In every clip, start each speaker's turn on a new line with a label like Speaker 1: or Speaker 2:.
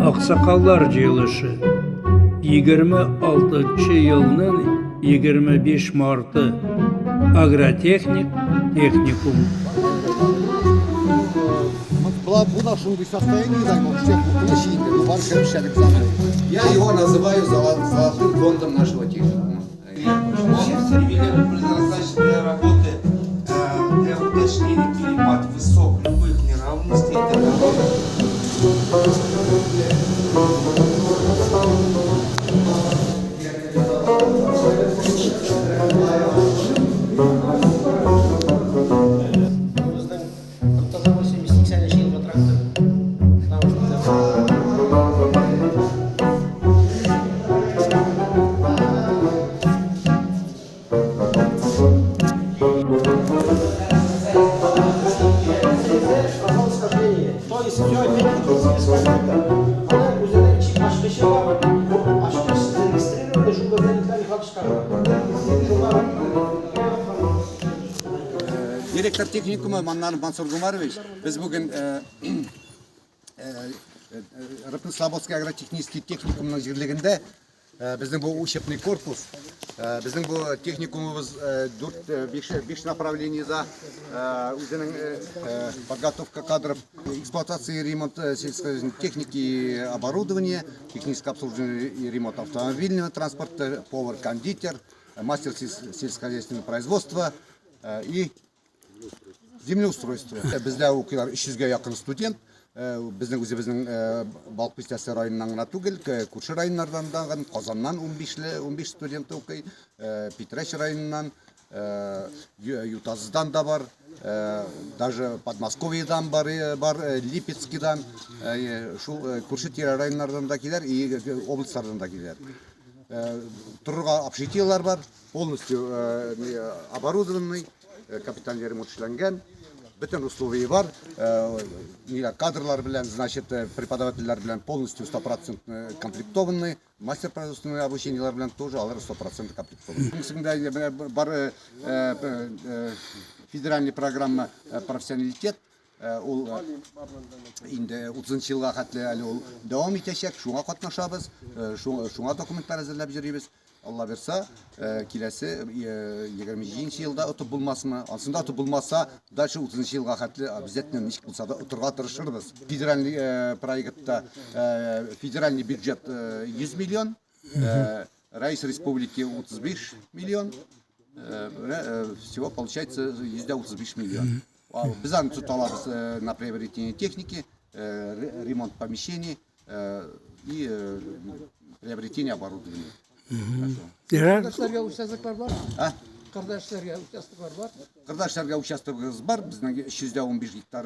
Speaker 1: Ақсақалдар жиылышы 26 елінің 25 марты агротехник техникум.
Speaker 2: В нашем состоянии всех
Speaker 3: Я его называю золотым фондом нашего техникума.
Speaker 4: Предназначен для работы, для уточнения перепад высот любых неравностей и
Speaker 5: То есть все опять-таки она üzerinde çift başka şey var. Başka зарегистрированы, şurada никогда не факт
Speaker 2: Директор техникума Мансур Гумарович, біз бүгін Рыбно-Слободский агротехнический техникумның жерлігінде біздің бұл учебный корпус, біздің бұл техникумымыз 5 направлениеда өзінің подготовка кадров, эксплуатации и ремонт сельскохозяйственной техники, оборудования, техническое обслуживание и ремонт автомобильного транспорта, повар-кондитер, мастер сельскохозяйственного производства и землеустройство. Бізде оқулар 300-ге жақын студент. Біздің балық пестиясы районынан ғана түгел, көрші райондардан даған, Қазаннан 15 студент оқиды, Петраш районынан, Ютазыдан да бар, даже Подмосковьедан бар, Липецкидан, көрші тері райондардан да келер, и облыстардан да келер. Тұрға общежитиялар бар, полностью оборудованный, капитальный ремонтшыланған. Bütün условия бар, кадрлар білен, значит, преподавателлар білен полностью 100% комплектованный, мастер производственного обучениялар білен тоже алар 100% комплектованный. Бар федеральный программа профессионалитет, ол инде 30 жылға қатлы әлі ол давам етешек, шуңа қатнашабыз, шуңа документтар әзірләп жүребіз. Алла берса, келесі 20 жылда ұтып болмасына, ансында ұтып болмаса, дальше 30 жылға қатлы обязательно нешік болса да ұтырға тырышырбыз. Федеральный проектта федеральный бюджет 100 миллион, Раис Республики 35 миллион, всего получается 35 миллион. Біз тұталабыз на приобретение техники, ремонт помещений и приобретение оборудования.
Speaker 6: Qardaşlarga участоклар бар? Qardaşlarga участоклар бар?
Speaker 2: Qardaşlarga участогыбыз бар, біздің 315 гектар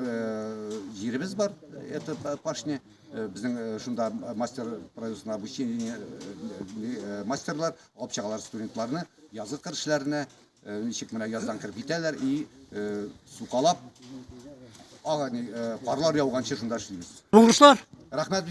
Speaker 2: жеріміз бар, это пашня. Біздің шында мастер производственного обучения мастерлар, общағалар студентларыны, язғы кіршілеріне, нешек мына яздан кіріп етелер и суқалап, парлар яуғанша шында шылымыз.
Speaker 1: Мұңғышлар!
Speaker 2: Рахмет.